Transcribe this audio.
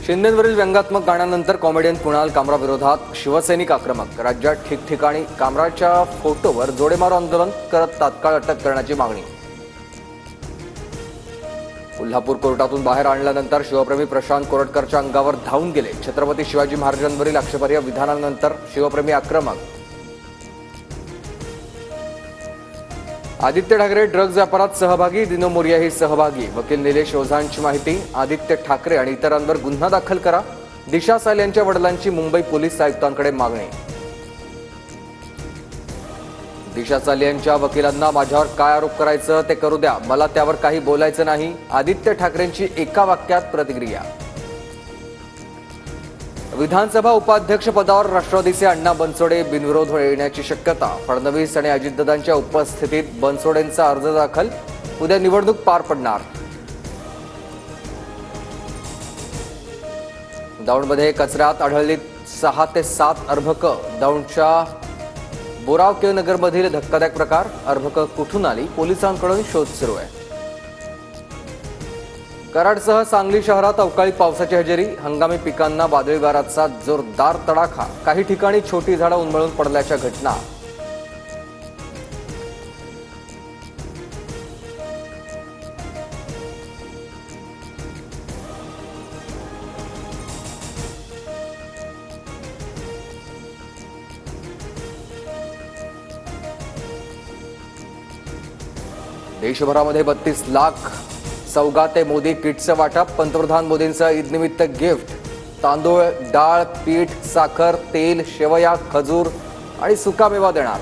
शिंदेंवरील व्यंगात्मक गाण्यानंतर comedian Kunal कामरा विरोधात शिवसैनिक आक्रमक। राज्यात ठिकठिकाणी कामराच्या फोटोवर जोडेमारो आंदोलन करत तात्काळ अटक करण्याची मागणी। कोल्हापूर कोर्टातून बाहेर आणल्यानंतर शिवप्रेमी प्रशांत कोरटकरच्या अंगावर धावून गेले। छत्रपती शिवाजी महाराजांवरील आक्षेपार्ह विधानानंतर शिवप्रेमी आक्रमक। आदित्य ठाकरे ड्रग्ज व्यापारात सहभागी, दिनो मोरियाही सहभागी। वकील निलेश ओझांची माहिती। आदित्य ठाकरे आणि इतरांवर गुन्हा दाखल करा। दिशा साल यांच्या वडिलांची मुंबई पोलीस आयुक्तांकडे मागणी। दिशा साल यांच्या वकिलांना माझ्यावर काय आरोप करायचं ते करू द्या, मला त्यावर काही बोलायचं नाही। आदित्य ठाकरेंची एका वाक्यात प्रतिक्रिया। विधानसभा उपाध्यक्ष पदावर राष्ट्रवादीचे अण्णा बनसोडे बिनविरोध येण्याची शक्यता। फडणवीस आणि अजितदादांच्या उपस्थितीत बनसोडेंचा अर्ज दाखल। उद्या निवडणूक पार पडणार। दौंडमध्ये कचऱ्यात आढळली 6 ते 7 अर्भकं। दौंडच्या बोराव के नगरमधील धक्कादायक प्रकार। अर्भकं कुठून आली, पोलिसांकडून शोध सुरू आहे। कराडसह सांगली शहरात अवकाळी पावसाची हजेरी। हंगामी पिकांना वादळी वाऱ्याचा जोरदार तडाखा। काही ठिकाणी छोटी झाडं उन्मळून पडल्याच्या घटना। देशभरामध्ये 32 लाख सौगाते मोदी किटचं वाटप। पंतप्रधान मोदींचं ईदनिमित्त गिफ्ट। तांदूळ, डाळ, पीठ, साखर, तेल, शेवया, खजूर आणि सुकामेवा देणार।